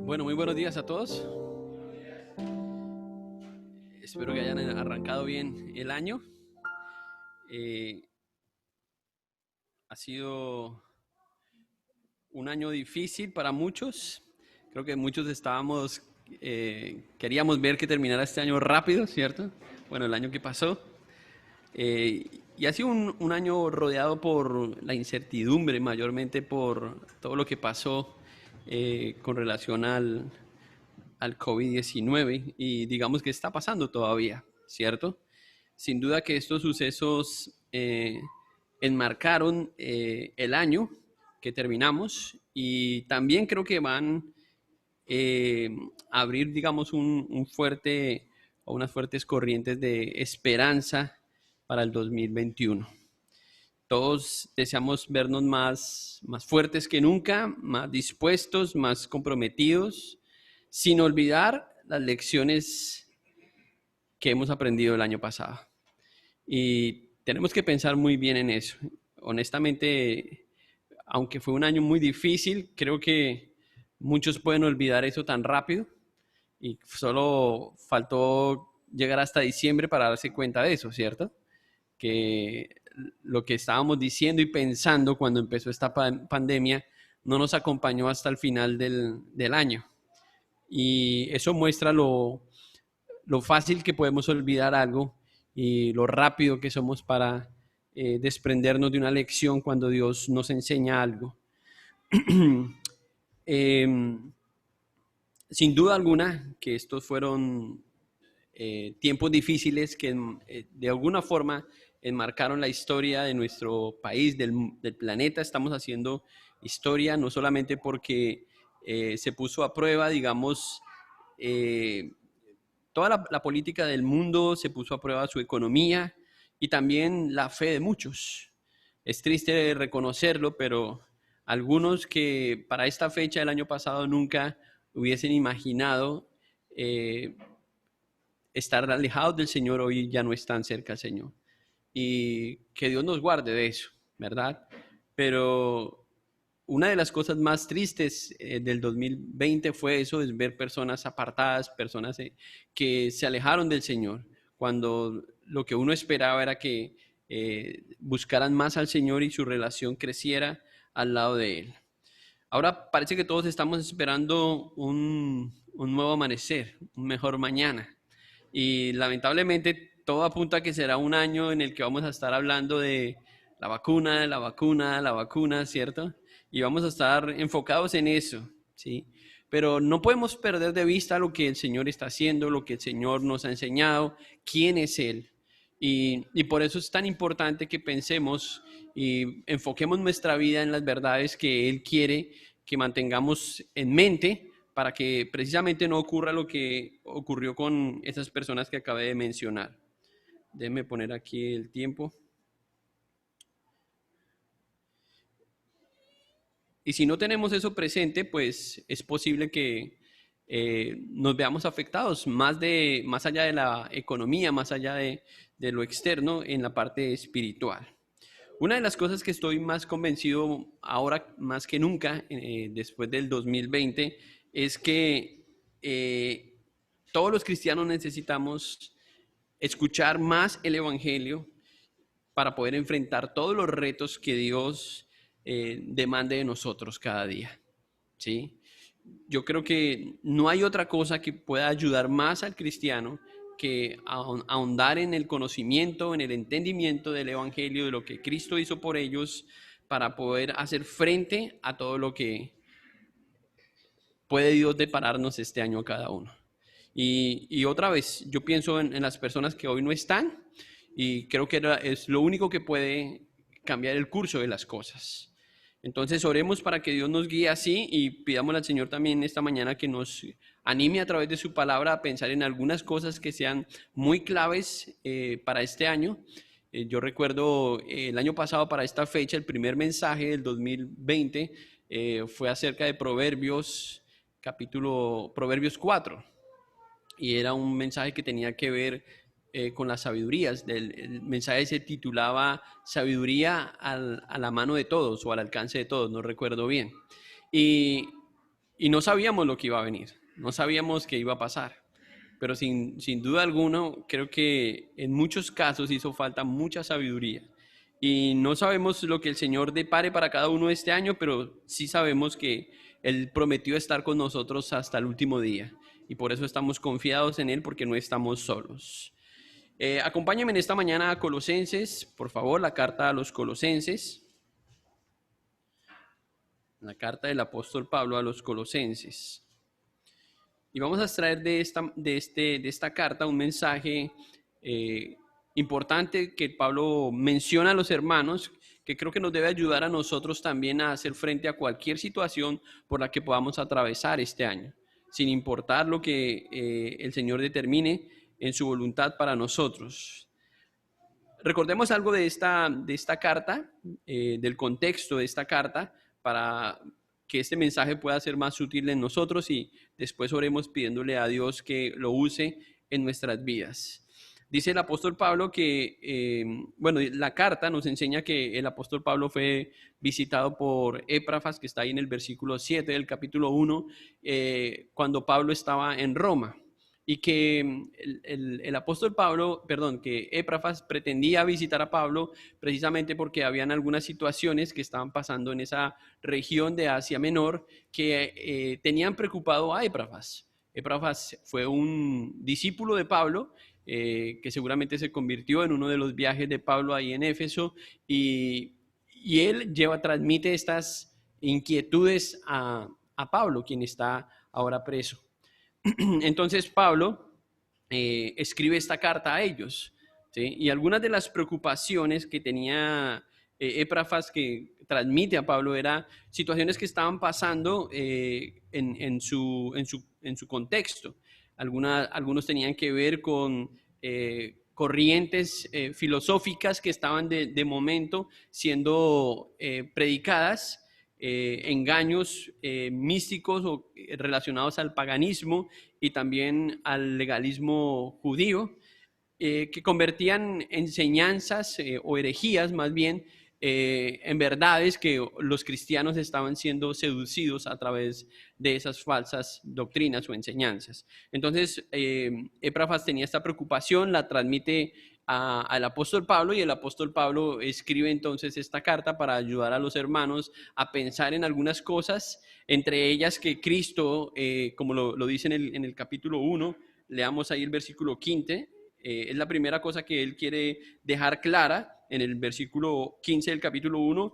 Bueno, muy buenos días a todos. Espero que hayan arrancado bien el año. Eh, ha sido un año difícil para muchos. Creo que muchos queríamos ver que terminara este año rápido, ¿cierto? Bueno, el año que pasó. Y ha sido un año rodeado por la incertidumbre, mayormente por todo lo que pasó con relación al COVID-19 y digamos que está pasando todavía, ¿cierto? Sin duda que estos sucesos enmarcaron el año que terminamos y también creo que van a abrir, digamos, un fuerte o unas fuertes corrientes de esperanza para el 2021. Todos deseamos vernos más fuertes que nunca, más dispuestos, más comprometidos, sin olvidar las lecciones que hemos aprendido el año pasado. Y tenemos que pensar muy bien en eso. Honestamente, aunque fue un año muy difícil, creo que muchos pueden olvidar eso tan rápido y solo faltó llegar hasta diciembre para darse cuenta de eso, ¿cierto? Que lo que estábamos diciendo y pensando cuando empezó esta pandemia no nos acompañó hasta el final del año. Y eso muestra lo fácil que podemos olvidar algo y lo rápido que somos para desprendernos de una lección cuando Dios nos enseña algo. eh, Sin duda alguna que estos fueron tiempos difíciles que de alguna forma enmarcaron la historia de nuestro país, del planeta. Estamos haciendo historia no solamente porque se puso a prueba, digamos, eh, toda la política del mundo, se puso a prueba su economía y también la fe de muchos. Es triste reconocerlo, pero algunos que para esta fecha del año pasado nunca hubiesen imaginado eh, estar alejados del Señor, hoy ya no están cerca del Señor. Y que Dios nos guarde de eso, ¿verdad? Pero una de las cosas más tristes del 2020 fue eso, de ver personas apartadas, personas que se alejaron del Señor, cuando lo que uno esperaba era que buscaran más al Señor y su relación creciera al lado de Él. Ahora parece que todos estamos esperando un nuevo amanecer, un mejor mañana. Y lamentablemente todo apunta a que será un año en el que vamos a estar hablando de la vacuna, la vacuna, la vacuna, ¿cierto? Y vamos a estar enfocados en eso, ¿sí? Pero no podemos perder de vista lo que el Señor está haciendo, lo que el Señor nos ha enseñado, quién es Él. Y por eso es tan importante que pensemos y enfoquemos nuestra vida en las verdades que Él quiere que mantengamos en mente para que precisamente no ocurra lo que ocurrió con esas personas que acabé de mencionar. Déjenme poner aquí el tiempo. Y si no tenemos eso presente, pues es posible que nos veamos afectados más allá de la economía, más allá de lo externo, en la parte espiritual. Una de las cosas que estoy más convencido ahora más que nunca, después del 2020, es que todos los cristianos necesitamos escuchar más el Evangelio para poder enfrentar todos los retos que Dios demande de nosotros cada día. ¿Sí? Yo creo que no hay otra cosa que pueda ayudar más al cristiano que ahondar en el conocimiento, en el entendimiento del Evangelio, de lo que Cristo hizo por ellos, para poder hacer frente a todo lo que puede Dios depararnos este año a cada uno. Y otra vez, yo pienso en las personas que hoy no están y creo que es lo único que puede cambiar el curso de las cosas. Entonces oremos para que Dios nos guíe así y pidamos al Señor también esta mañana que nos anime a través de su palabra a pensar en algunas cosas que sean muy claves para este año. Yo recuerdo el año pasado para esta fecha, el primer mensaje del 2020 fue acerca de Proverbios 4, y era un mensaje que tenía que ver con las sabidurías. El mensaje se titulaba Sabiduría a la mano de todos o al alcance de todos, no recuerdo bien. Y, y no sabíamos lo que iba a venir, no sabíamos qué iba a pasar. Pero sin duda alguna, creo que en muchos casos hizo falta mucha sabiduría. Y no sabemos lo que el Señor depare para cada uno este año, pero sí sabemos que Él prometió estar con nosotros hasta el último día. Y por eso estamos confiados en Él, porque no estamos solos. Acompáñenme en esta mañana a Colosenses, por favor, la carta a los Colosenses. La carta del apóstol Pablo a los Colosenses. Y vamos a extraer de esta carta un mensaje importante que Pablo menciona a los hermanos, que creo que nos debe ayudar a nosotros también a hacer frente a cualquier situación por la que podamos atravesar este año, sin importar lo que el Señor determine en su voluntad para nosotros. Recordemos algo de esta carta, del contexto de esta carta, para que este mensaje pueda ser más útil en nosotros y después oremos pidiéndole a Dios que lo use en nuestras vidas. Dice el apóstol Pablo que, la carta nos enseña que el apóstol Pablo fue visitado por Epafras, que está ahí en el versículo 7 del capítulo 1, cuando Pablo estaba en Roma. Y que el apóstol Pablo, que Epafras pretendía visitar a Pablo precisamente porque habían algunas situaciones que estaban pasando en esa región de Asia Menor que tenían preocupado a Epafras. Epafras fue un discípulo de Pablo que seguramente se convirtió en uno de los viajes de Pablo ahí en Éfeso y él transmite estas inquietudes a Pablo, quien está ahora preso. Entonces Pablo escribe esta carta a ellos, ¿sí? Y algunas de las preocupaciones que tenía Epafras que transmite a Pablo era situaciones que estaban pasando en su contexto. Algunos tenían que ver con corrientes filosóficas que estaban de momento siendo predicadas, engaños místicos o relacionados al paganismo y también al legalismo judío, que convertían enseñanzas o herejías más bien en verdades que los cristianos estaban siendo seducidos a través de esas falsas doctrinas o enseñanzas. Entonces, Epafras tenía esta preocupación, la transmite al apóstol Pablo y el apóstol Pablo escribe entonces esta carta para ayudar a los hermanos a pensar en algunas cosas, entre ellas que Cristo, como lo dice en el capítulo 1, leamos ahí el versículo 15, es la primera cosa que él quiere dejar clara en el versículo 15 del capítulo 1,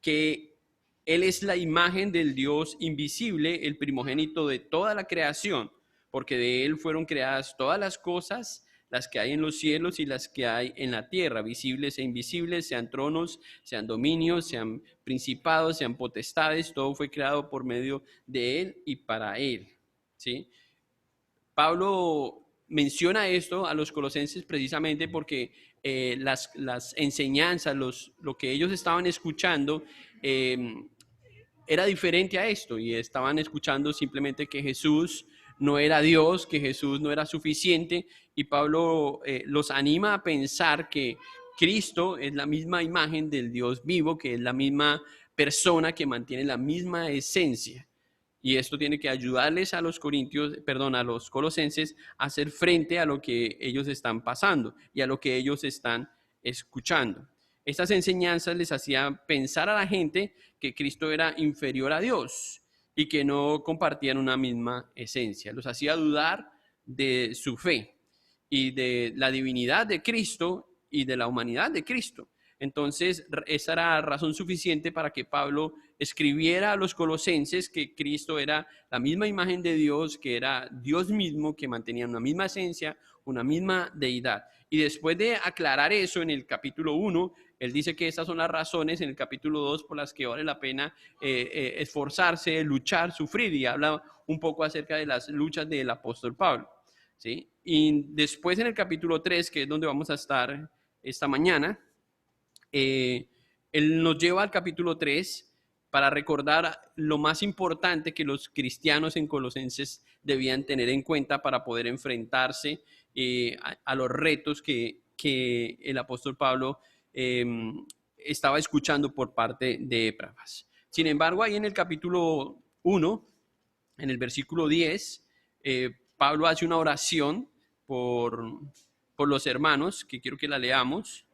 que él es la imagen del Dios invisible, el primogénito de toda la creación, porque de él fueron creadas todas las cosas, las que hay en los cielos y las que hay en la tierra, visibles e invisibles, sean tronos, sean dominios, sean principados, sean potestades, todo fue creado por medio de él y para él, ¿sí? Pablo menciona esto a los colosenses precisamente porque las enseñanzas, lo que ellos estaban escuchando era diferente a esto y estaban escuchando simplemente que Jesús no era Dios, que Jesús no era suficiente y Pablo los anima a pensar que Cristo es la misma imagen del Dios vivo, que es la misma persona que mantiene la misma esencia. Y esto tiene que ayudarles a los a los colosenses a hacer frente a lo que ellos están pasando y a lo que ellos están escuchando. Estas enseñanzas les hacían pensar a la gente que Cristo era inferior a Dios y que no compartían una misma esencia. Los hacía dudar de su fe y de la divinidad de Cristo y de la humanidad de Cristo. Entonces, esa era razón suficiente para que Pablo escribiera a los colosenses que Cristo era la misma imagen de Dios, que era Dios mismo, que mantenía una misma esencia, una misma deidad. Y después de aclarar eso en el capítulo 1, él dice que esas son las razones en el capítulo 2 por las que vale la pena esforzarse, luchar, sufrir, y habla un poco acerca de las luchas del apóstol Pablo, ¿sí? Y después en el capítulo 3, que es donde vamos a estar esta mañana, él nos lleva al capítulo 3 para recordar lo más importante que los cristianos en Colosenses debían tener en cuenta para poder enfrentarse a los retos que el apóstol Pablo estaba escuchando por parte de Epafras. Sin embargo, ahí en el capítulo 1 en el versículo 10, Pablo hace una oración por, por los hermanos, que quiero que la leamos.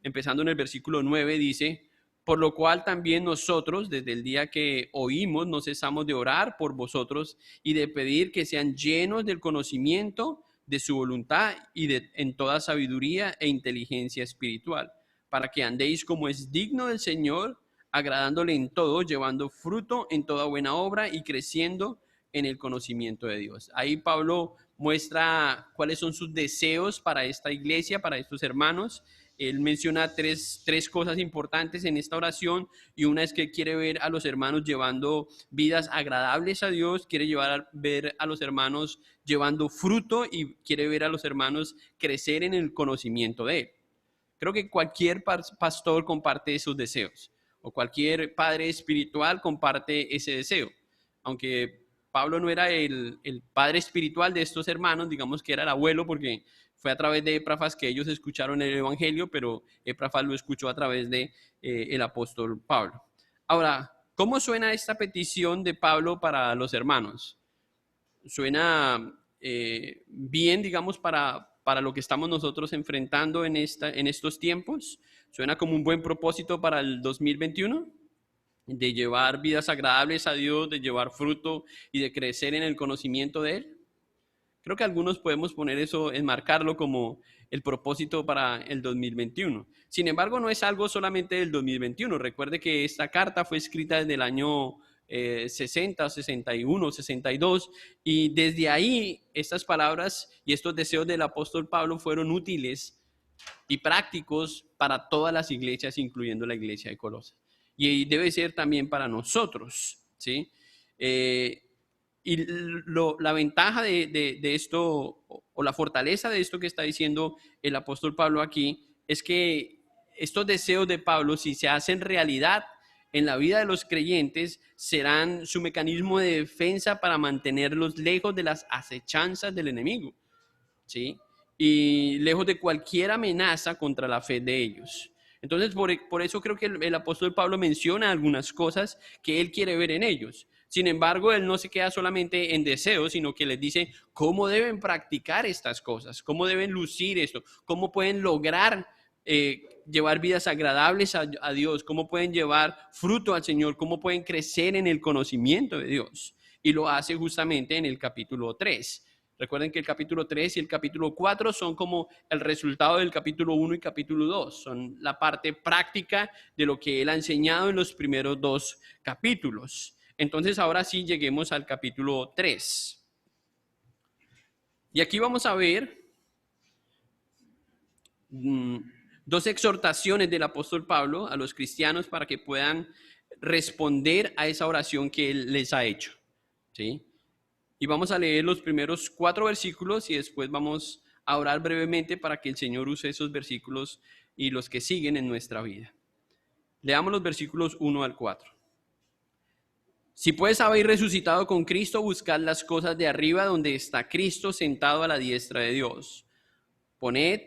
Empezando en el versículo 9, dice: por lo cual también nosotros, desde el día que oímos, no cesamos de orar por vosotros y de pedir que sean llenos del conocimiento de su voluntad y en toda sabiduría e inteligencia espiritual, para que andéis como es digno del Señor, agradándole en todo, llevando fruto en toda buena obra y creciendo en el conocimiento de Dios. Ahí Pablo muestra cuáles son sus deseos para esta iglesia, para estos hermanos. Él menciona tres cosas importantes en esta oración, y una es que quiere ver a los hermanos llevando vidas agradables a Dios, quiere ver a los hermanos llevando fruto y quiere ver a los hermanos crecer en el conocimiento de Él. Creo que cualquier pastor comparte esos deseos, o cualquier padre espiritual comparte ese deseo. Aunque Pablo no era el padre espiritual de estos hermanos, digamos que era el abuelo, porque fue a través de Epafras que ellos escucharon el evangelio, pero Epafras lo escuchó a través de el apóstol Pablo. Ahora, ¿cómo suena esta petición de Pablo para los hermanos? Suena bien, digamos, para lo que estamos nosotros enfrentando en estos tiempos. Suena como un buen propósito para el 2021, de llevar vidas agradables a Dios, de llevar fruto y de crecer en el conocimiento de Él. Creo que algunos podemos poner eso, enmarcarlo como el propósito para el 2021. Sin embargo, no es algo solamente del 2021. Recuerde que esta carta fue escrita desde el año 60, 61, 62, y desde ahí estas palabras y estos deseos del apóstol Pablo fueron útiles y prácticos para todas las iglesias, incluyendo la iglesia de Colosas. Y debe ser también para nosotros, ¿sí? Y la ventaja de esto, o la fortaleza de esto que está diciendo el apóstol Pablo aquí, es que estos deseos de Pablo, si se hacen realidad en la vida de los creyentes, serán su mecanismo de defensa para mantenerlos lejos de las acechanzas del enemigo, ¿sí? Y lejos de cualquier amenaza contra la fe de ellos. Entonces, por eso creo que el apóstol Pablo menciona algunas cosas que él quiere ver en ellos. Sin embargo, él no se queda solamente en deseos, sino que les dice cómo deben practicar estas cosas, cómo deben lucir esto, cómo pueden lograr llevar vidas agradables a Dios, cómo pueden llevar fruto al Señor, cómo pueden crecer en el conocimiento de Dios. Y lo hace justamente en el capítulo 3. Recuerden que el capítulo 3 y el capítulo 4 son como el resultado del capítulo 1 y capítulo 2. Son la parte práctica de lo que él ha enseñado en los primeros dos capítulos. Entonces, ahora sí lleguemos al capítulo 3. Y aquí vamos a ver dos exhortaciones del apóstol Pablo a los cristianos para que puedan responder a esa oración que él les ha hecho, ¿sí? Y vamos a leer los primeros 4 versículos y después vamos a orar brevemente para que el Señor use esos versículos y los que siguen en nuestra vida. Leamos los versículos 1 al 4. Si pues habéis resucitado con Cristo, buscad las cosas de arriba donde está Cristo sentado a la diestra de Dios. Poned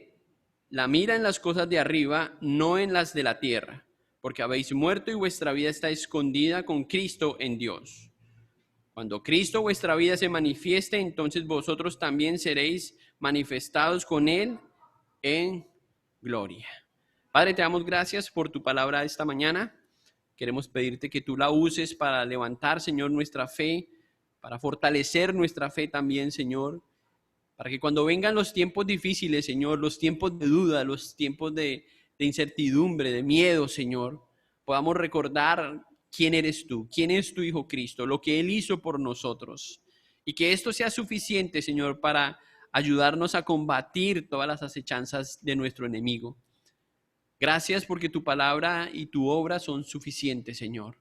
la mira en las cosas de arriba, no en las de la tierra, porque habéis muerto y vuestra vida está escondida con Cristo en Dios. Cuando Cristo vuestra vida se manifieste, entonces vosotros también seréis manifestados con Él en gloria. Padre, te damos gracias por tu palabra esta mañana. Queremos pedirte que tú la uses para levantar, Señor, nuestra fe, para fortalecer nuestra fe también, Señor, para que cuando vengan los tiempos difíciles, Señor, los tiempos de duda, los tiempos de incertidumbre, de miedo, Señor, podamos recordar quién eres tú, quién es tu Hijo Cristo, lo que Él hizo por nosotros. Y que esto sea suficiente, Señor, para ayudarnos a combatir todas las acechanzas de nuestro enemigo. Gracias porque tu palabra y tu obra son suficientes, Señor.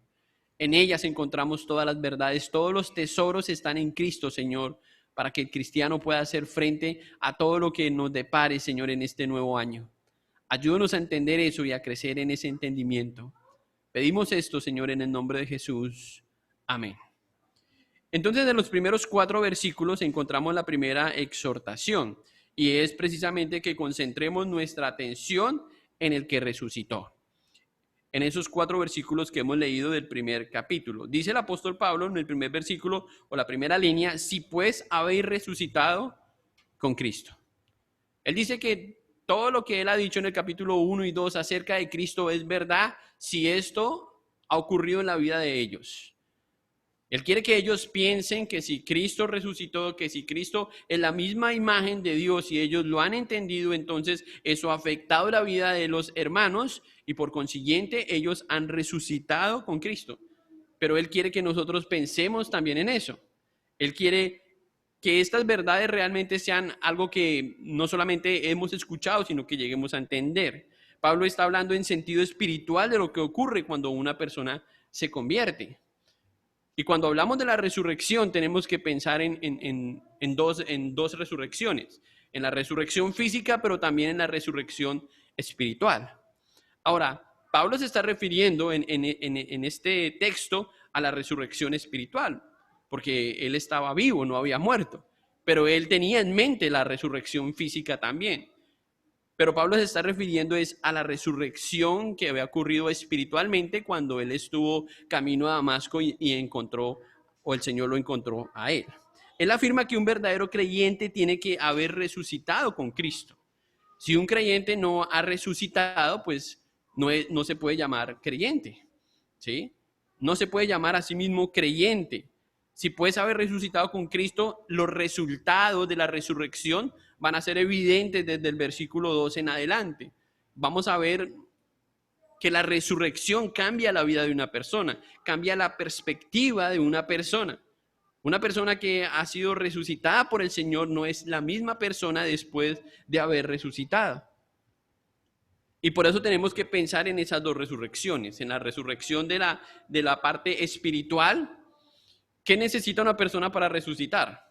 En ellas encontramos todas las verdades, todos los tesoros están en Cristo, Señor, para que el cristiano pueda hacer frente a todo lo que nos depare, Señor, en este nuevo año. Ayúdanos a entender eso y a crecer en ese entendimiento. Pedimos esto, Señor, en el nombre de Jesús. Amén. Entonces, en los primeros 4 versículos encontramos la primera exhortación, y es precisamente que concentremos nuestra atención en el que resucitó. en esos 4 versículos que hemos leído del primer capítulo. Dice el apóstol Pablo en el primer versículo o la primera línea, si pues habéis resucitado con Cristo. Él dice que todo lo que él ha dicho en el capítulo 1 y 2 acerca de Cristo es verdad si esto ha ocurrido en la vida de ellos. Él quiere que ellos piensen que si Cristo resucitó, que si Cristo es la misma imagen de Dios y ellos lo han entendido, entonces eso ha afectado la vida de los hermanos y por consiguiente ellos han resucitado con Cristo. Pero Él quiere que nosotros pensemos también en eso. Él quiere que estas verdades realmente sean algo que no solamente hemos escuchado, sino que lleguemos a entender. Pablo está hablando en sentido espiritual de lo que ocurre cuando una persona se convierte. Y cuando hablamos de la resurrección, tenemos que pensar en dos resurrecciones. En la resurrección física, pero también en la resurrección espiritual. Ahora, Pablo se está refiriendo en este texto a la resurrección espiritual, porque él estaba vivo, no había muerto. Pero él tenía en mente la resurrección física también. Pero Pablo se está refiriendo es a la resurrección que había ocurrido espiritualmente cuando él estuvo camino a Damasco y encontró, o el Señor lo encontró a él. Él afirma que un verdadero creyente tiene que haber resucitado con Cristo. Si un creyente no ha resucitado, pues no se puede llamar creyente, ¿sí? No se puede llamar a sí mismo creyente. Si puedes haber resucitado con Cristo, los resultados de la resurrección van a ser evidentes desde el versículo 2 en adelante. Vamos a ver que la resurrección cambia la vida de una persona, cambia la perspectiva de una persona. Una persona que ha sido resucitada por el Señor no es la misma persona después de haber resucitado. Y por eso tenemos que pensar en esas dos resurrecciones, en la resurrección de la parte espiritual. ¿Qué necesita una persona para resucitar?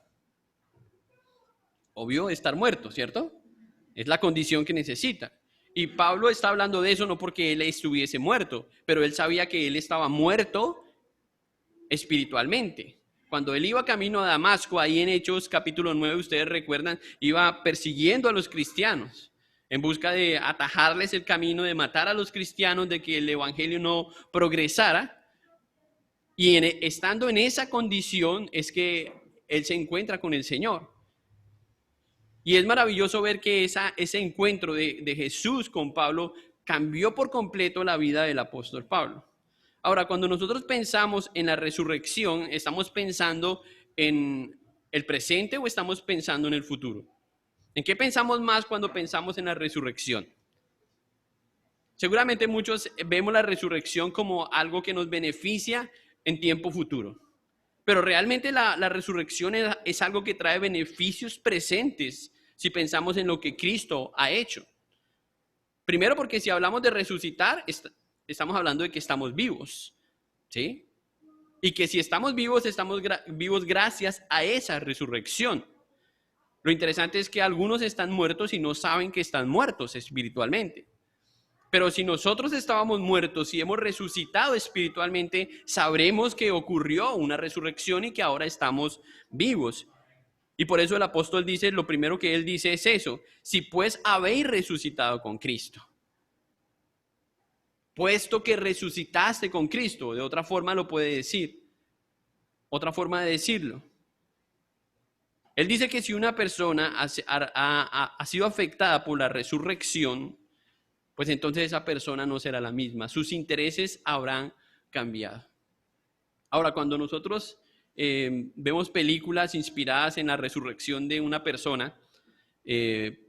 Obvio, estar muerto, ¿cierto? Es la condición que necesita. Y Pablo está hablando de eso no porque él estuviese muerto, pero él sabía que él estaba muerto espiritualmente. Cuando él iba camino a Damasco, ahí en Hechos capítulo 9, ustedes recuerdan, iba persiguiendo a los cristianos en busca de atajarles el camino, de matar a los cristianos, de que el evangelio no progresara. Y estando en esa condición es que él se encuentra con el Señor. Y es maravilloso ver que ese encuentro de Jesús con Pablo cambió por completo la vida del apóstol Pablo. Ahora, cuando nosotros pensamos en la resurrección, ¿estamos pensando en el presente o estamos pensando en el futuro? ¿En qué pensamos más cuando pensamos en la resurrección? Seguramente muchos vemos la resurrección como algo que nos beneficia en tiempo futuro. Pero realmente la resurrección es algo que trae beneficios presentes si pensamos en lo que Cristo ha hecho. Primero porque si hablamos de resucitar, estamos hablando de que estamos vivos, ¿sí? Y que si estamos vivos gracias a esa resurrección. Lo interesante es que algunos están muertos y no saben que están muertos espiritualmente. Pero si nosotros estábamos muertos y hemos resucitado espiritualmente, sabremos que ocurrió una resurrección y que ahora estamos vivos. Y por eso el apóstol dice, lo primero que él dice es eso, si pues habéis resucitado con Cristo. Puesto que resucitaste con Cristo, de otra forma lo puede decir, otra forma de decirlo. Él dice que si una persona ha sido afectada por la resurrección, pues entonces esa persona no será la misma. Sus intereses habrán cambiado. Ahora, cuando nosotros vemos películas inspiradas en la resurrección de una persona,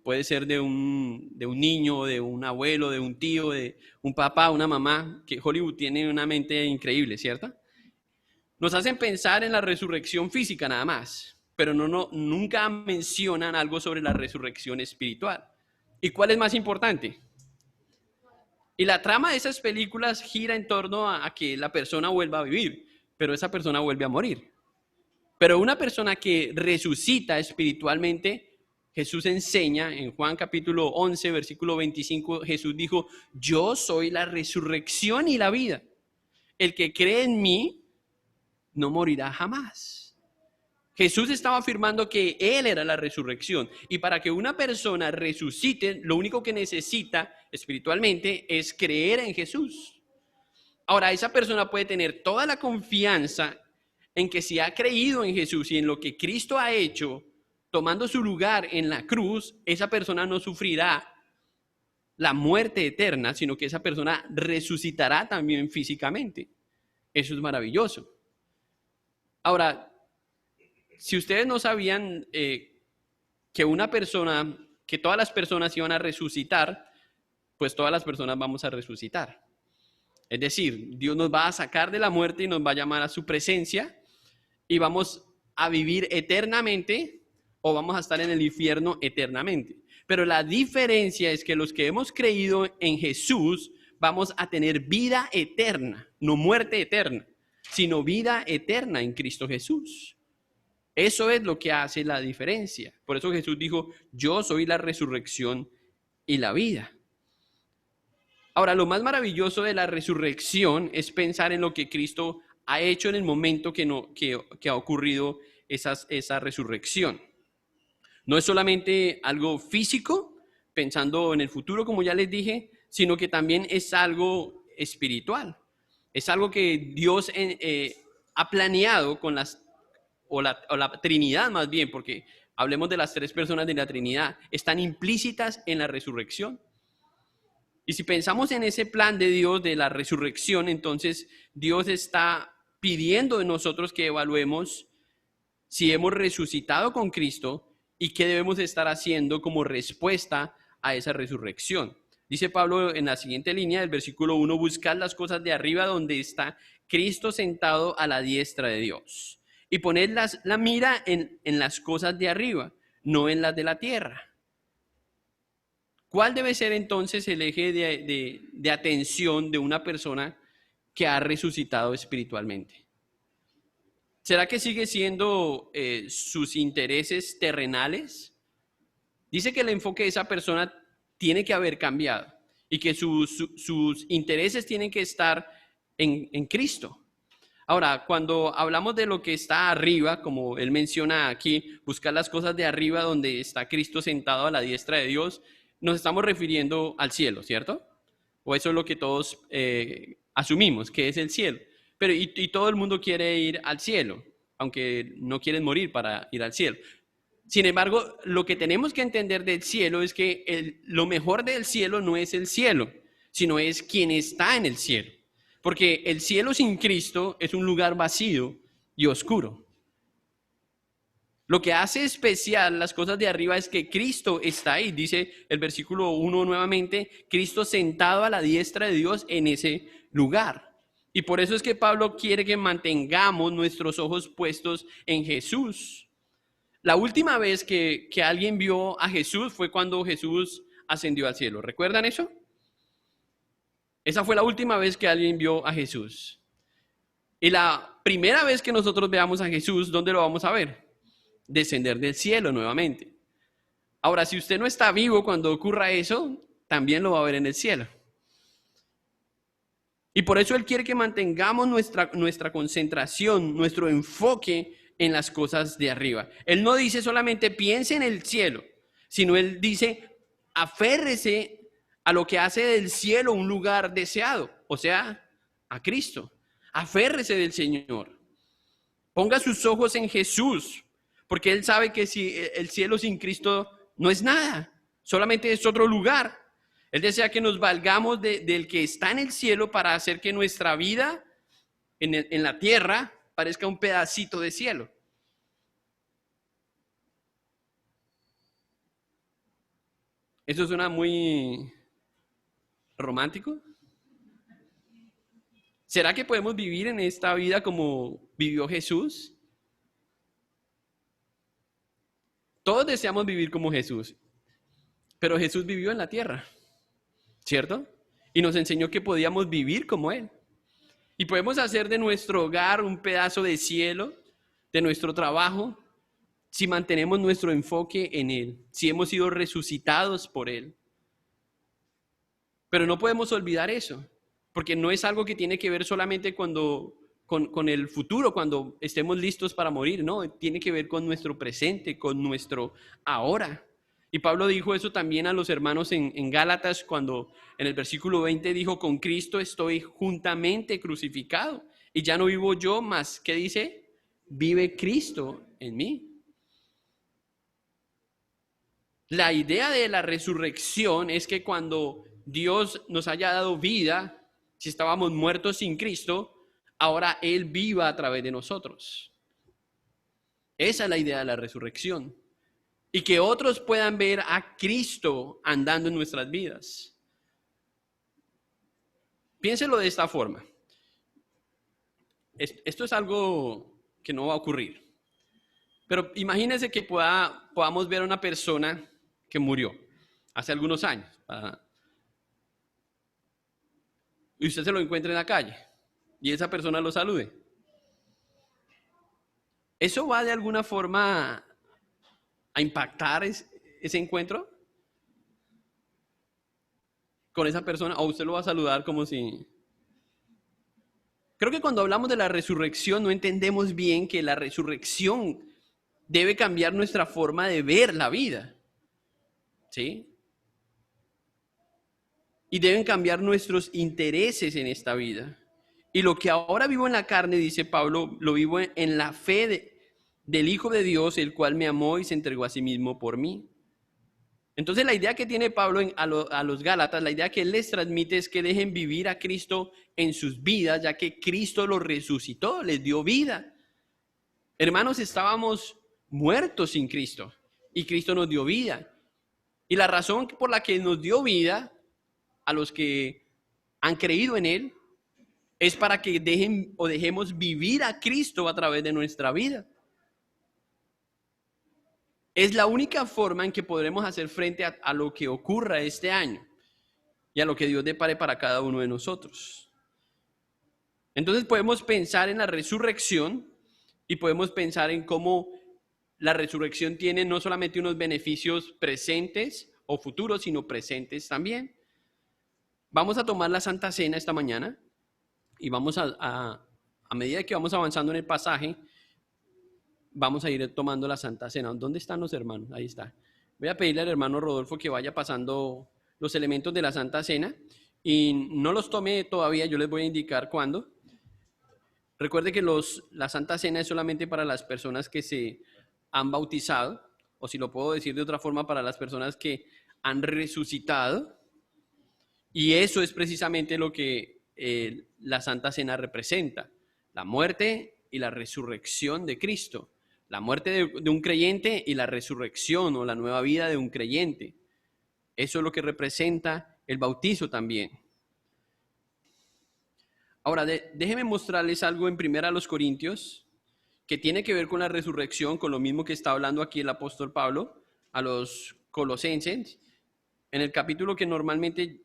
puede ser de un niño, de un abuelo, de un tío, de un papá, una mamá, que Hollywood tiene una mente increíble, ¿cierto? Nos hacen pensar en la resurrección física nada más, pero nunca mencionan algo sobre la resurrección espiritual. ¿Y cuál es más importante? Y la trama de esas películas gira en torno a que la persona vuelva a vivir, pero esa persona vuelve a morir. Pero una persona que resucita espiritualmente, Jesús enseña en Juan capítulo 11, versículo 25, Jesús dijo, yo soy la resurrección y la vida. El que cree en mí no morirá jamás. Jesús estaba afirmando que Él era la resurrección. Y para que una persona resucite, lo único que necesita espiritualmente es creer en Jesús. Ahora, esa persona puede tener toda la confianza en que si ha creído en Jesús y en lo que Cristo ha hecho, tomando su lugar en la cruz, esa persona no sufrirá la muerte eterna, sino que esa persona resucitará también físicamente. Eso es maravilloso. Ahora, si ustedes no sabían que una persona, que todas las personas iban a resucitar, pues todas las personas vamos a resucitar. Es decir, Dios nos va a sacar de la muerte y nos va a llamar a su presencia y vamos a vivir eternamente o vamos a estar en el infierno eternamente. Pero la diferencia es que los que hemos creído en Jesús vamos a tener vida eterna, no muerte eterna, sino vida eterna en Cristo Jesús. Eso es lo que hace la diferencia. Por eso Jesús dijo, yo soy la resurrección y la vida. Ahora, lo más maravilloso de la resurrección es pensar en lo que Cristo ha hecho en el momento que ha ocurrido esa resurrección. No es solamente algo físico, pensando en el futuro, como ya les dije, sino que también es algo espiritual. Es algo que Dios ha planeado con la Trinidad más bien, porque hablemos de las tres personas de la Trinidad, están implícitas en la resurrección. Y si pensamos en ese plan de Dios de la resurrección, entonces Dios está pidiendo de nosotros que evaluemos si hemos resucitado con Cristo y qué debemos estar haciendo como respuesta a esa resurrección. Dice Pablo en la siguiente línea del versículo 1, buscad las cosas de arriba donde está Cristo sentado a la diestra de Dios. Y poned la mira en las cosas de arriba, no en las de la tierra. ¿Cuál debe ser entonces el eje de atención de una persona que ha resucitado espiritualmente? ¿Será que sigue siendo sus intereses terrenales? Dice que el enfoque de esa persona tiene que haber cambiado y que sus intereses tienen que estar en Cristo. Ahora, cuando hablamos de lo que está arriba, como él menciona aquí, buscar las cosas de arriba donde está Cristo sentado a la diestra de Dios, nos estamos refiriendo al cielo, ¿cierto? O eso es lo que todos asumimos, que es el cielo. Pero y todo el mundo quiere ir al cielo, aunque no quieren morir para ir al cielo. Sin embargo, lo que tenemos que entender del cielo es que lo mejor del cielo no es el cielo, sino es quien está en el cielo. Porque el cielo sin Cristo es un lugar vacío y oscuro. Lo que hace especial las cosas de arriba es que Cristo está ahí. Dice el versículo 1 nuevamente, Cristo sentado a la diestra de Dios en ese lugar. Y por eso es que Pablo quiere que mantengamos nuestros ojos puestos en Jesús. La última vez que alguien vio a Jesús fue cuando Jesús ascendió al cielo. ¿Recuerdan eso? Esa fue la última vez que alguien vio a Jesús. Y la primera vez que nosotros veamos a Jesús, ¿dónde lo vamos a ver? Descender del cielo nuevamente. Ahora, si usted no está vivo cuando ocurra eso, también lo va a ver en el cielo. Y por eso Él quiere que mantengamos nuestra concentración, nuestro enfoque en las cosas de arriba. Él no dice solamente piense en el cielo, sino Él dice aférrese a lo que hace del cielo un lugar deseado, o sea, a Cristo. Aférrese del Señor. Ponga sus ojos en Jesús, porque Él sabe que si el cielo sin Cristo no es nada, solamente es otro lugar. Él desea que nos valgamos del que está en el cielo para hacer que nuestra vida en la tierra parezca un pedacito de cielo. Eso suena muy romántico. ¿Será que podemos vivir en esta vida como vivió Jesús? Todos deseamos vivir como Jesús, pero Jesús vivió en la tierra, ¿cierto? Y nos enseñó que podíamos vivir como Él. Y podemos hacer de nuestro hogar un pedazo de cielo, de nuestro trabajo, si mantenemos nuestro enfoque en Él, si hemos sido resucitados por Él. Pero no podemos olvidar eso, porque no es algo que tiene que ver solamente con el futuro, cuando estemos listos para morir, no, tiene que ver con nuestro presente, con nuestro ahora. Y Pablo dijo eso también a los hermanos en Gálatas cuando en el versículo 20 dijo, con Cristo estoy juntamente crucificado. Y ya no vivo yo, más, ¿qué dice? Vive Cristo en mí. La idea de la resurrección es que cuando Dios nos haya dado vida, si estábamos muertos sin Cristo, ahora Él viva a través de nosotros. Esa es la idea de la resurrección. Y que otros puedan ver a Cristo andando en nuestras vidas. Piénselo de esta forma. Esto es algo que no va a ocurrir. Pero imagínense que podamos ver a una persona que murió hace algunos años. Y usted se lo encuentra en la calle. Y esa persona lo salude. ¿Eso va de alguna forma a impactar ese encuentro con esa persona? ¿O usted lo va a saludar como si...? Creo que cuando hablamos de la resurrección no entendemos bien que la resurrección debe cambiar nuestra forma de ver la vida. ¿Sí? Y deben cambiar nuestros intereses en esta vida. Y lo que ahora vivo en la carne, dice Pablo, lo vivo en la fe del Hijo de Dios, el cual me amó y se entregó a sí mismo por mí. Entonces la idea que tiene Pablo a los Gálatas, la idea que él les transmite es que dejen vivir a Cristo en sus vidas, ya que Cristo los resucitó, les dio vida. Hermanos, estábamos muertos sin Cristo y Cristo nos dio vida. Y la razón por la que nos dio vida a los que han creído en Él es para que dejemos vivir a Cristo a través de nuestra vida. Es la única forma en que podremos hacer frente a lo que ocurra este año y a lo que Dios depare para cada uno de nosotros. Entonces podemos pensar en la resurrección y podemos pensar en cómo la resurrección tiene no solamente unos beneficios presentes o futuros, sino presentes también. Vamos a tomar la Santa Cena esta mañana y vamos a medida que vamos avanzando en el pasaje, vamos a ir tomando la Santa Cena. ¿Dónde están los hermanos? Ahí está. Voy a pedirle al hermano Rodolfo que vaya pasando los elementos de la Santa Cena y no los tome todavía, yo les voy a indicar cuándo. Recuerde que la Santa Cena es solamente para las personas que se han bautizado, o si lo puedo decir de otra forma, para las personas que han resucitado. Y eso es precisamente lo que la Santa Cena representa, la muerte y la resurrección de Cristo. La muerte de un creyente y la resurrección o la nueva vida de un creyente. Eso es lo que representa el bautizo también. Ahora, déjenme mostrarles algo en 1 Corintios que tiene que ver con la resurrección, con lo mismo que está hablando aquí el apóstol Pablo a los colosenses, en el capítulo que normalmente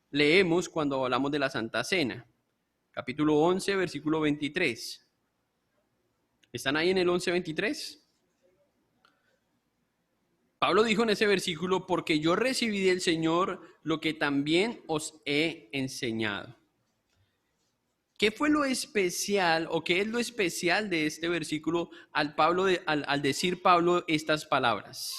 leemos cuando hablamos de la Santa Cena. Capítulo 11, versículo 23. ¿Están ahí en el 11:23? Pablo dijo en ese versículo, porque yo recibí del Señor lo que también os he enseñado. ¿Qué fue lo especial o qué es lo especial de este versículo al decir Pablo estas palabras?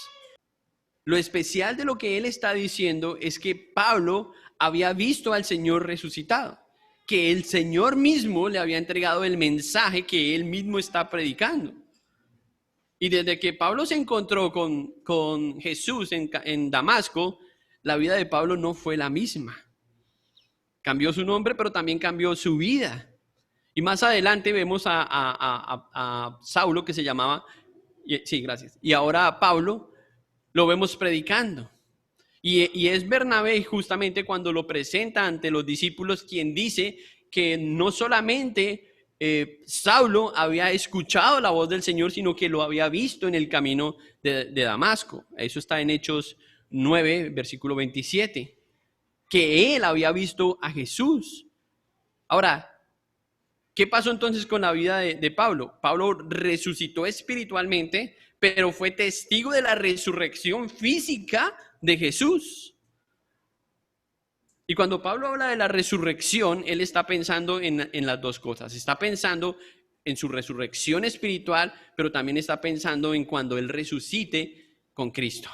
Lo especial de lo que él está diciendo es que Pablo había visto al Señor resucitado, que el Señor mismo le había entregado el mensaje que él mismo está predicando. Y desde que Pablo se encontró con Jesús en Damasco, la vida de Pablo no fue la misma. Cambió su nombre, pero también cambió su vida. Y más adelante vemos a Saulo, que se llamaba, sí, gracias, y ahora a Pablo lo vemos predicando. Y es Bernabé justamente cuando lo presenta ante los discípulos quien dice que no solamente Saulo había escuchado la voz del Señor, sino que lo había visto en el camino de Damasco. Eso está en Hechos 9, versículo 27. Que él había visto a Jesús. Ahora, ¿qué pasó entonces con la vida de Pablo? Pablo resucitó espiritualmente, pero fue testigo de la resurrección física de Jesús. Y cuando Pablo habla de la resurrección, él está pensando en las dos cosas. Está pensando en su resurrección espiritual, pero también está pensando en cuando él resucite con Cristo.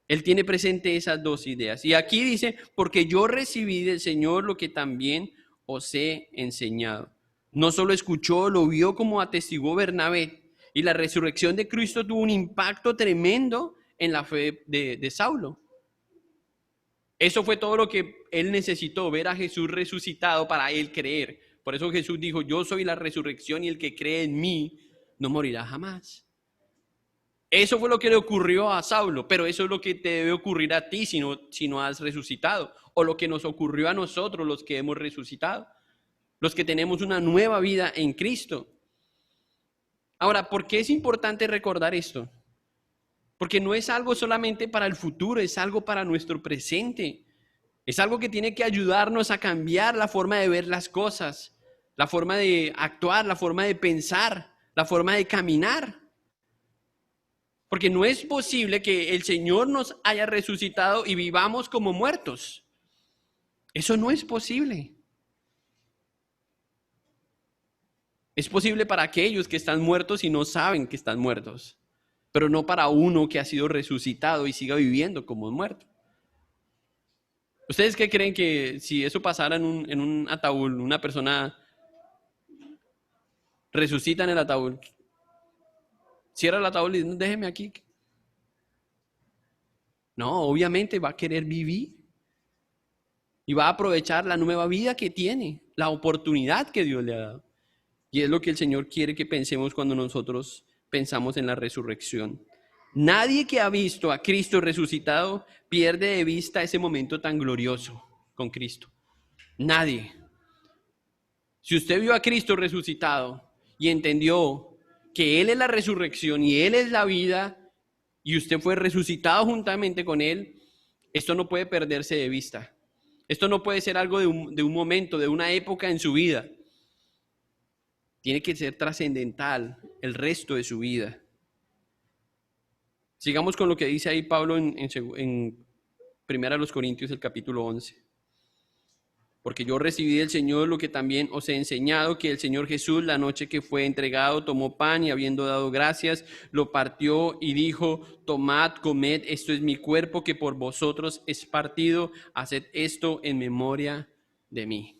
Él tiene presente esas dos ideas. Y aquí dice, porque yo recibí del Señor lo que también os he enseñado. No solo escuchó, lo vio como atestiguó Bernabé. Y la resurrección de Cristo tuvo un impacto tremendo en la fe de Saulo. Eso fue todo lo que él necesitó, ver a Jesús resucitado para él creer. Por eso Jesús dijo, yo soy la resurrección y el que cree en mí no morirá jamás. Eso fue lo que le ocurrió a Saulo, pero eso es lo que te debe ocurrir a ti si no has resucitado, o lo que nos ocurrió a nosotros los que hemos resucitado, los que tenemos una nueva vida en Cristo. Ahora, ¿por qué es importante recordar esto? Porque no es algo solamente para el futuro, es algo para nuestro presente. Es algo que tiene que ayudarnos a cambiar la forma de ver las cosas, la forma de actuar, la forma de pensar, la forma de caminar. Porque no es posible que el Señor nos haya resucitado y vivamos como muertos. Eso no es posible. Es posible para aquellos que están muertos y no saben que están muertos, pero no para uno que ha sido resucitado y siga viviendo como muerto. ¿Ustedes qué creen que si eso pasara en un ataúd, una persona resucita en el ataúd, cierra el ataúd y dice, déjeme aquí? No, obviamente va a querer vivir y va a aprovechar la nueva vida que tiene, la oportunidad que Dios le ha dado. Y es lo que el Señor quiere que pensemos cuando nosotros pensamos en la resurrección. Nadie que ha visto a Cristo resucitado pierde de vista ese momento tan glorioso con Cristo. Nadie. Si usted vio a Cristo resucitado y entendió que Él es la resurrección y Él es la vida y usted fue resucitado juntamente con Él, esto no puede perderse de vista. Esto no puede ser algo de un momento, de una época en su vida. Tiene que ser trascendental el resto de su vida. Sigamos con lo que dice ahí Pablo en 1 Corintios, el capítulo 11. Porque yo recibí del Señor lo que también os he enseñado, que el Señor Jesús, la noche que fue entregado, tomó pan y habiendo dado gracias, lo partió y dijo, tomad, comed, esto es mi cuerpo que por vosotros es partido, haced esto en memoria de mí.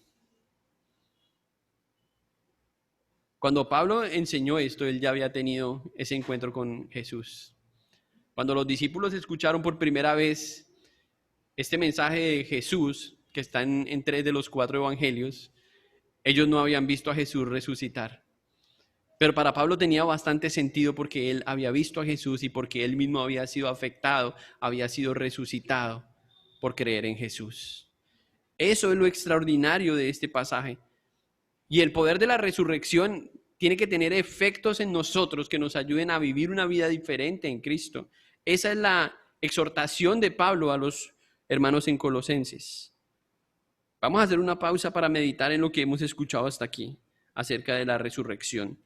Cuando Pablo enseñó esto, él ya había tenido ese encuentro con Jesús. Cuando los discípulos escucharon por primera vez este mensaje de Jesús, que está en 3 de los 4 evangelios, ellos no habían visto a Jesús resucitar. Pero para Pablo tenía bastante sentido porque él había visto a Jesús y porque él mismo había sido afectado, había sido resucitado por creer en Jesús. Eso es lo extraordinario de este pasaje. Y el poder de la resurrección tiene que tener efectos en nosotros que nos ayuden a vivir una vida diferente en Cristo. Esa es la exhortación de Pablo a los hermanos en Colosenses. Vamos a hacer una pausa para meditar en lo que hemos escuchado hasta aquí acerca de la resurrección.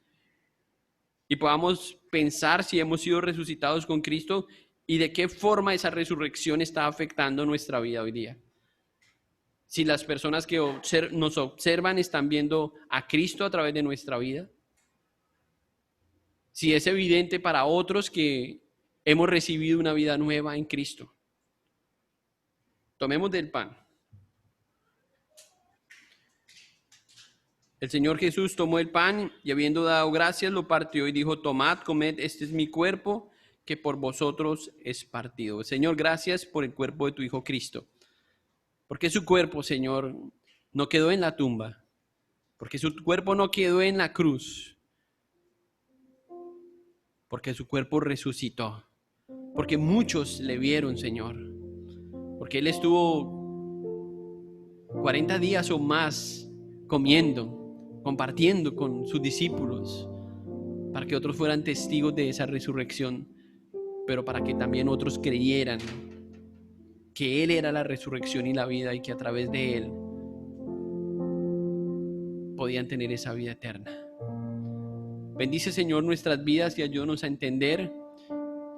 Y podamos pensar si hemos sido resucitados con Cristo y de qué forma esa resurrección está afectando nuestra vida hoy día. Si las personas que nos observan están viendo a Cristo a través de nuestra vida. Si es evidente para otros que hemos recibido una vida nueva en Cristo. Tomemos del pan. El Señor Jesús tomó el pan y habiendo dado gracias lo partió y dijo, tomad, comed, este es mi cuerpo que por vosotros es partido. Señor, gracias por el cuerpo de tu Hijo Cristo. Porque su cuerpo, Señor, no quedó en la tumba. Porque su cuerpo no quedó en la cruz. Porque su cuerpo resucitó. Porque muchos le vieron, Señor. Porque Él estuvo 40 días o más comiendo, compartiendo con sus discípulos, para que otros fueran testigos de esa resurrección, pero para que también otros creyeran que Él era la resurrección y la vida y que a través de Él podían tener esa vida eterna. Bendice, Señor, nuestras vidas y ayúdanos a entender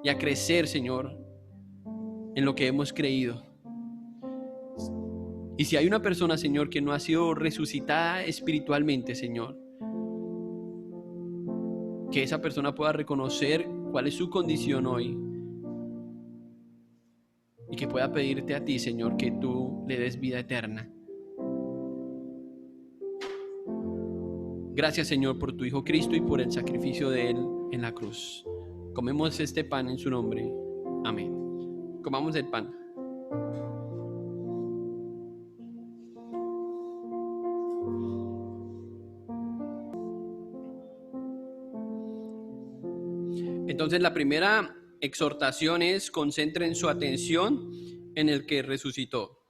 y a crecer, Señor, en lo que hemos creído. Y si hay una persona, Señor, que no ha sido resucitada espiritualmente, Señor, que esa persona pueda reconocer cuál es su condición hoy y que pueda pedirte a ti, Señor, que tú le des vida eterna. Gracias, Señor, por tu Hijo Cristo y por el sacrificio de Él en la cruz. Comemos este pan en su nombre. Amén. Comamos el pan. Entonces, la primera exhortación es: concentren su atención en el que resucitó.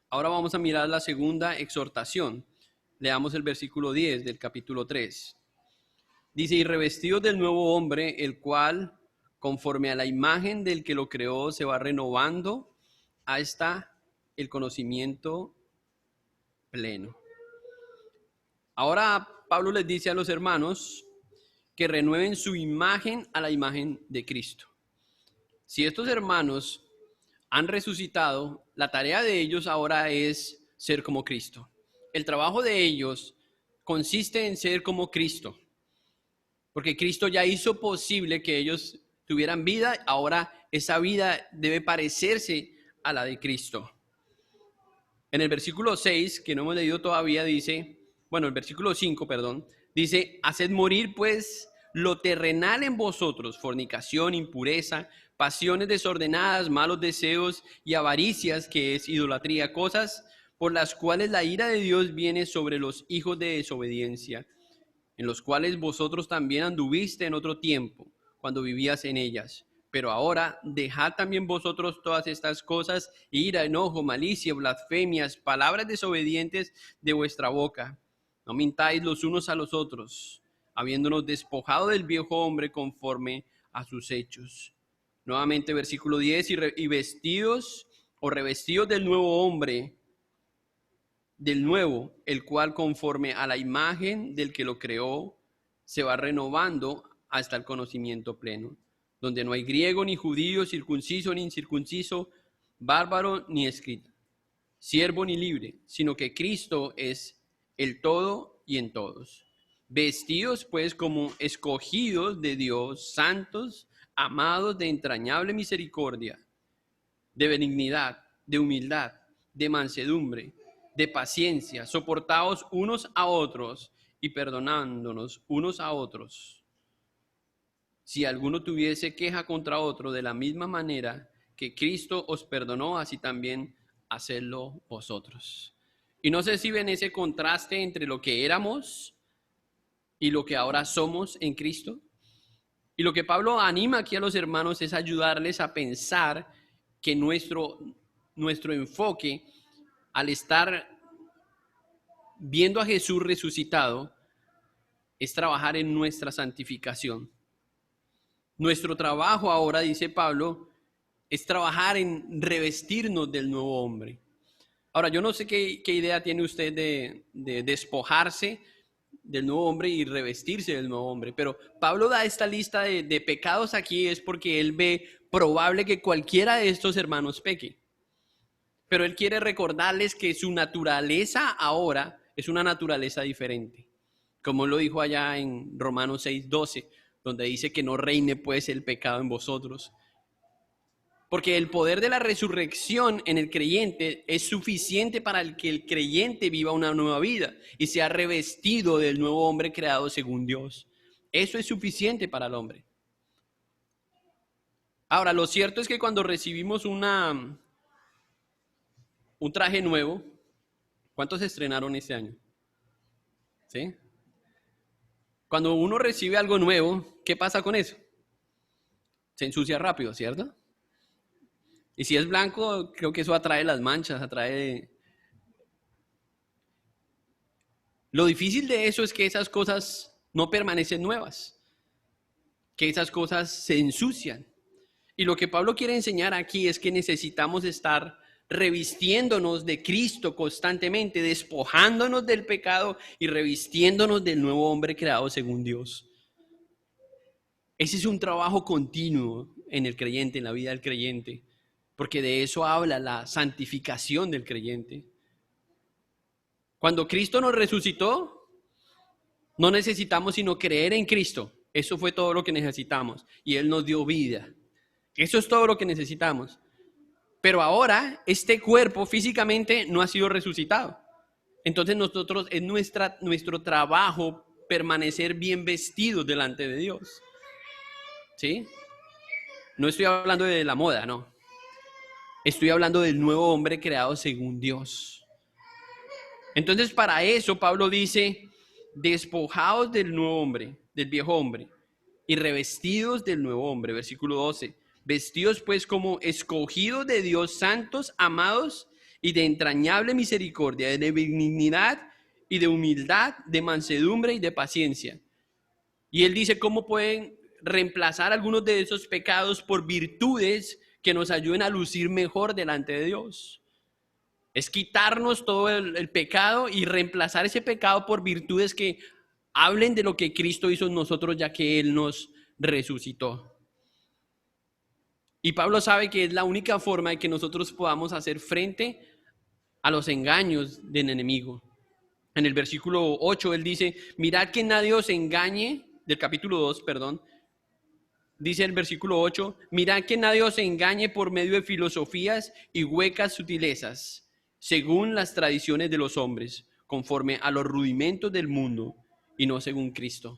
Ahora vamos a mirar la segunda exhortación. Leamos el versículo 10 del capítulo 3. Dice: y revestidos del nuevo hombre, el cual, conforme a la imagen del que lo creó, se va renovando hasta el conocimiento pleno. Ahora Pablo les dice a los hermanos que renueven su imagen a la imagen de Cristo. Si estos hermanos han resucitado, la tarea de ellos ahora es ser como Cristo. El trabajo de ellos consiste en ser como Cristo, porque Cristo ya hizo posible que ellos tuvieran vida. Ahora esa vida debe parecerse a la de Cristo. En el versículo 6, que no hemos leído todavía, dice, bueno, el versículo 5, perdón, dice: haced morir pues lo terrenal en vosotros, fornicación, impureza, pasiones desordenadas, malos deseos y avaricias, que es idolatría, cosas por las cuales la ira de Dios viene sobre los hijos de desobediencia, en los cuales vosotros también anduviste en otro tiempo, cuando vivías en ellas. Pero ahora dejad también vosotros todas estas cosas: ira, enojo, malicia, blasfemias, palabras desobedientes de vuestra boca. No mintáis los unos a los otros, habiéndonos despojado del viejo hombre conforme a sus hechos. Nuevamente versículo 10, y vestidos o revestidos del nuevo hombre, del nuevo, el cual conforme a la imagen del que lo creó, se va renovando hasta el conocimiento pleno, donde no hay griego ni judío, circunciso ni incircunciso, bárbaro ni escrita, siervo ni libre, sino que Cristo es el todo y en todos. Vestidos pues como escogidos de Dios, santos, amados, de entrañable misericordia, de benignidad, de humildad, de mansedumbre, de paciencia, soportaos unos a otros y perdonándonos unos a otros. Si alguno tuviese queja contra otro, de la misma manera que Cristo os perdonó, así también hacedlo vosotros. Y no sé si ven ese contraste entre lo que éramos y lo que ahora somos en Cristo. Y lo que Pablo anima aquí a los hermanos es ayudarles a pensar que nuestro enfoque, al estar viendo a Jesús resucitado, es trabajar en nuestra santificación. Nuestro trabajo ahora, dice Pablo, es trabajar en revestirnos del nuevo hombre. Ahora, yo no sé qué idea tiene usted de despojarse del nuevo hombre y revestirse del nuevo hombre, pero Pablo da esta lista de pecados aquí es porque él ve probable que cualquiera de estos hermanos peque. Pero él quiere recordarles que su naturaleza ahora es una naturaleza diferente, como lo dijo allá en Romanos 6:12, donde dice que no reine pues el pecado en vosotros. Porque el poder de la resurrección en el creyente es suficiente para que el creyente viva una nueva vida y sea revestido del nuevo hombre creado según Dios. Eso es suficiente para el hombre. Ahora, lo cierto es que cuando recibimos un traje nuevo, ¿cuántos se estrenaron este año? ¿Sí? Cuando uno recibe algo nuevo, ¿qué pasa con eso? Se ensucia rápido, ¿cierto? Y si es blanco, creo que eso atrae las manchas, atrae... Lo difícil de eso es que esas cosas no permanecen nuevas, que esas cosas se ensucian. Y lo que Pablo quiere enseñar aquí es que necesitamos estar revistiéndonos de Cristo constantemente, despojándonos del pecado y revistiéndonos del nuevo hombre creado según Dios. Ese es un trabajo continuo en el creyente, en la vida del creyente, porque de eso habla la santificación del creyente. Cuando Cristo nos resucitó, no necesitamos sino creer en Cristo. Eso fue todo lo que necesitamos. Y Él nos dio vida. Eso es todo lo que necesitamos. Pero ahora este cuerpo físicamente no ha sido resucitado. Entonces nosotros es nuestro trabajo permanecer bien vestidos delante de Dios. ¿Sí? No estoy hablando de la moda, no. Estoy hablando del nuevo hombre creado según Dios. Entonces para eso Pablo dice, despojaos del nuevo hombre, del viejo hombre, y revestidos del nuevo hombre, versículo 12. Vestidos pues como escogidos de Dios, santos, amados y de entrañable misericordia, de benignidad y de humildad, de mansedumbre y de paciencia. Y él dice cómo pueden reemplazar algunos de esos pecados por virtudes que nos ayuden a lucir mejor delante de Dios. Es quitarnos todo el pecado y reemplazar ese pecado por virtudes que hablen de lo que Cristo hizo en nosotros, ya que Él nos resucitó. Y Pablo sabe que es la única forma de que nosotros podamos hacer frente a los engaños del enemigo. En el versículo 8 él dice, mirad que nadie os engañe, del capítulo 2, perdón, dice el versículo 8, mirad que nadie os engañe por medio de filosofías y huecas sutilezas, según las tradiciones de los hombres, conforme a los rudimentos del mundo y no según Cristo.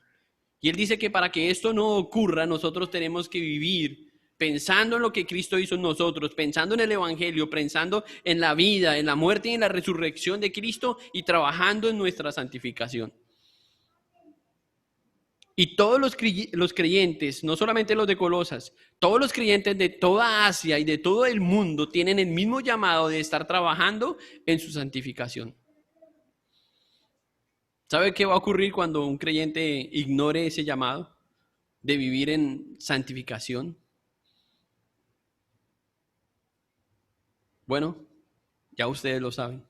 Y él dice que para que esto no ocurra, nosotros tenemos que vivir pensando en lo que Cristo hizo en nosotros, pensando en el Evangelio, pensando en la vida, en la muerte y en la resurrección de Cristo y trabajando en nuestra santificación. Y todos los creyentes, no solamente los de Colosas, todos los creyentes de toda Asia y de todo el mundo tienen el mismo llamado de estar trabajando en su santificación. ¿Sabe qué va a ocurrir cuando un creyente ignore ese llamado de vivir en santificación? Bueno, ya ustedes lo saben.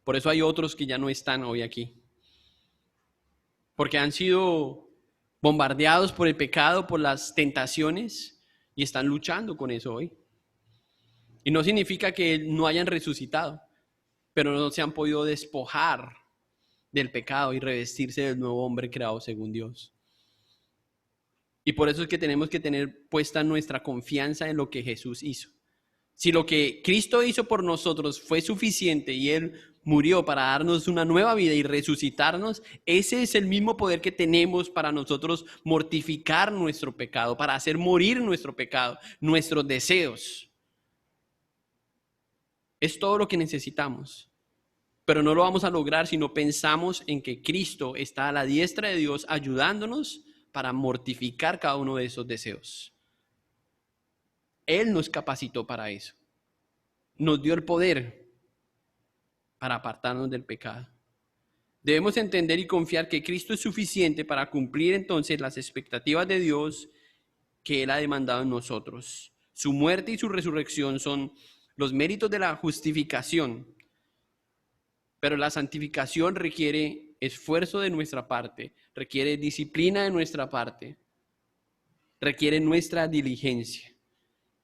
Por eso hay otros que ya no están hoy aquí. Porque han sido bombardeados por el pecado, por las tentaciones, y están luchando con eso hoy. Y no significa que no hayan resucitado, pero no se han podido despojar del pecado y revestirse del nuevo hombre creado según Dios. Y por eso es que tenemos que tener puesta nuestra confianza en lo que Jesús hizo. Si lo que Cristo hizo por nosotros fue suficiente y Él murió para darnos una nueva vida y resucitarnos, ese es el mismo poder que tenemos para nosotros mortificar nuestro pecado, para hacer morir nuestro pecado, nuestros deseos. Es todo lo que necesitamos. Pero no lo vamos a lograr si no pensamos en que Cristo está a la diestra de Dios ayudándonos para mortificar cada uno de esos deseos. Él nos capacitó para eso. Nos dio el poder para apartarnos del pecado. Debemos entender y confiar que Cristo es suficiente para cumplir entonces las expectativas de Dios que Él ha demandado en nosotros. Su muerte y su resurrección son los méritos de la justificación, pero la santificación requiere esfuerzo de nuestra parte, requiere disciplina de nuestra parte, requiere nuestra diligencia.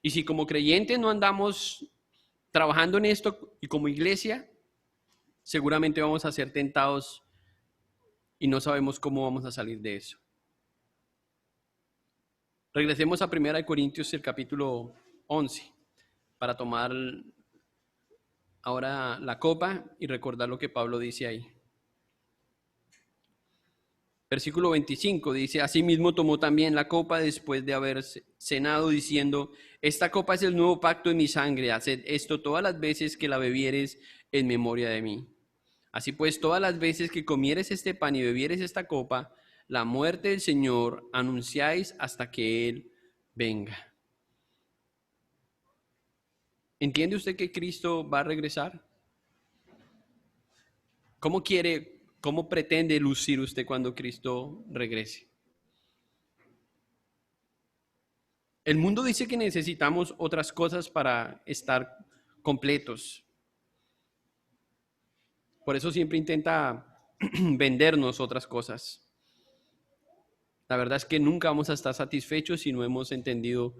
Y si como creyentes no andamos trabajando en esto y como iglesia, seguramente vamos a ser tentados y no sabemos cómo vamos a salir de eso. Regresemos a 1 Corintios, el capítulo 11, para tomar ahora la copa y recordar lo que Pablo dice ahí. Versículo 25 dice, asimismo tomó también la copa después de haber cenado, diciendo, esta copa es el nuevo pacto en mi sangre, haced esto todas las veces que la bebieres en memoria de mí. Así pues, todas las veces que comieres este pan y bebieres esta copa, la muerte del Señor anunciáis hasta que Él venga. ¿Entiende usted que Cristo va a regresar? ¿Cómo pretende lucir usted cuando Cristo regrese? El mundo dice que necesitamos otras cosas para estar completos. Por eso siempre intenta vendernos otras cosas. La verdad es que nunca vamos a estar satisfechos si no hemos entendido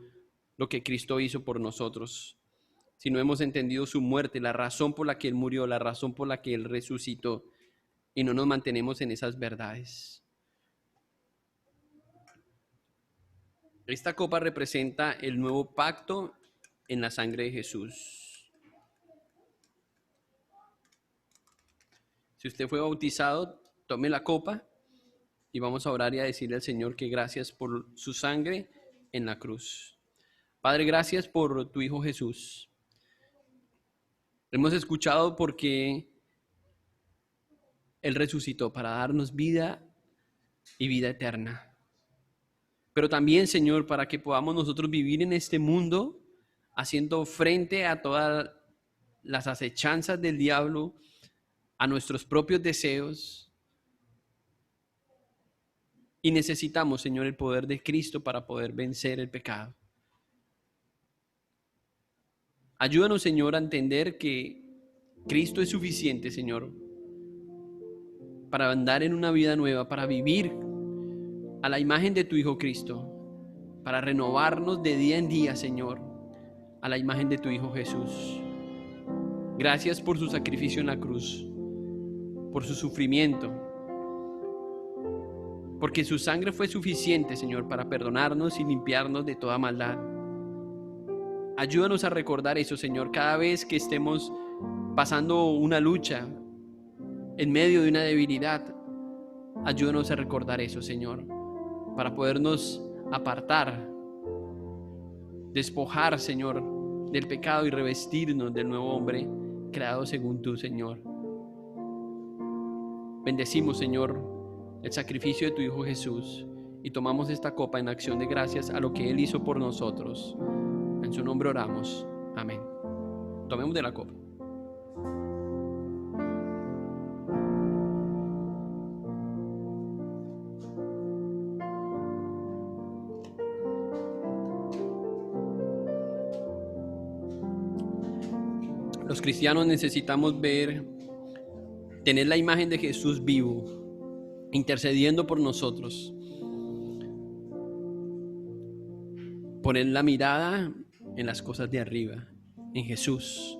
lo que Cristo hizo por nosotros, si no hemos entendido su muerte, la razón por la que Él murió, la razón por la que Él resucitó, y no nos mantenemos en esas verdades. Esta copa representa el nuevo pacto en la sangre de Jesús. Si usted fue bautizado, tome la copa y vamos a orar y a decirle al Señor que gracias por su sangre en la cruz. Padre, gracias por tu Hijo Jesús. Hemos escuchado porque Él resucitó para darnos vida y vida eterna. Pero también, Señor, para que podamos nosotros vivir en este mundo haciendo frente a todas las acechanzas del diablo, a nuestros propios deseos. Y necesitamos, Señor, el poder de Cristo para poder vencer el pecado. Ayúdanos, Señor, a entender que Cristo es suficiente, Señor, para andar en una vida nueva, para vivir a la imagen de tu Hijo Cristo, para renovarnos de día en día, Señor, a la imagen de tu Hijo Jesús. Gracias por su sacrificio en la cruz, por su sufrimiento, porque su sangre fue suficiente, Señor, para perdonarnos y limpiarnos de toda maldad. Ayúdanos a recordar eso, Señor, cada vez que estemos pasando una lucha en medio de una debilidad. Ayúdanos a recordar eso, Señor, para podernos apartar, despojar, Señor, del pecado y revestirnos del nuevo hombre creado según tú, Señor. Bendecimos, Señor, el sacrificio de tu Hijo Jesús y tomamos esta copa en acción de gracias a lo que Él hizo por nosotros. En su nombre oramos. Amén. Tomemos de la copa. Los cristianos necesitamos tener la imagen de Jesús vivo, intercediendo por nosotros. Poner la mirada en las cosas de arriba, en Jesús,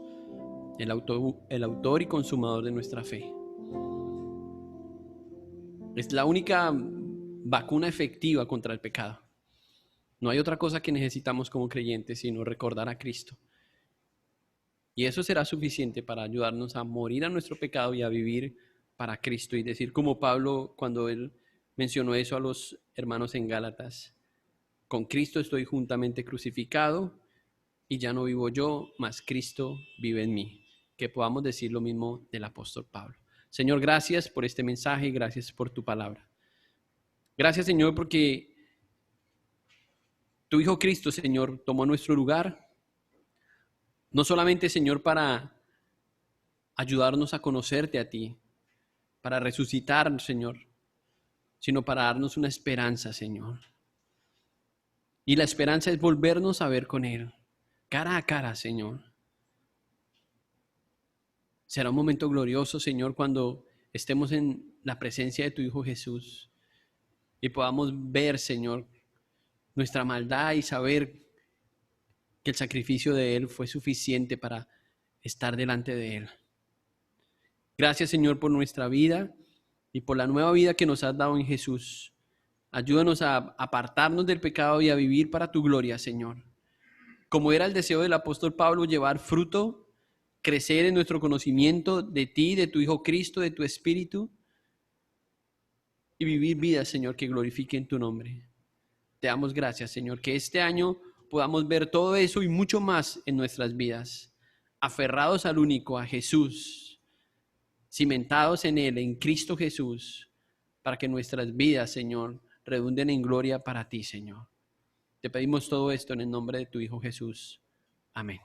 el autor y consumador de nuestra fe. Es la única vacuna efectiva contra el pecado. No hay otra cosa que necesitamos como creyentes sino recordar a Cristo. Y eso será suficiente para ayudarnos a morir a nuestro pecado y a vivir para Cristo. Y decir como Pablo cuando él mencionó eso a los hermanos en Gálatas: con Cristo estoy juntamente crucificado y ya no vivo yo, mas Cristo vive en mí. Que podamos decir lo mismo del apóstol Pablo. Señor, gracias por este mensaje y gracias por tu palabra. Gracias, Señor, porque tu Hijo Cristo, Señor, tomó nuestro lugar. No solamente, Señor, para ayudarnos a conocerte a ti, para resucitar, Señor, sino para darnos una esperanza, Señor. Y la esperanza es volvernos a ver con Él, cara a cara, Señor. Será un momento glorioso, Señor, cuando estemos en la presencia de tu Hijo Jesús y podamos ver, Señor, nuestra maldad y saber que el sacrificio de Él fue suficiente para estar delante de Él. Gracias, Señor, por nuestra vida y por la nueva vida que nos has dado en Jesús. Ayúdanos a apartarnos del pecado y a vivir para tu gloria, Señor. Como era el deseo del apóstol Pablo, llevar fruto, crecer en nuestro conocimiento de ti, de tu Hijo Cristo, de tu Espíritu, y vivir vidas, Señor, que glorifiquen tu nombre. Te damos gracias, Señor, que este año podamos ver todo eso y mucho más en nuestras vidas, aferrados al único, a Jesús, cimentados en Él, en Cristo Jesús, para que nuestras vidas, Señor, redunden en gloria para ti, Señor. Te pedimos todo esto en el nombre de tu Hijo Jesús. Amén.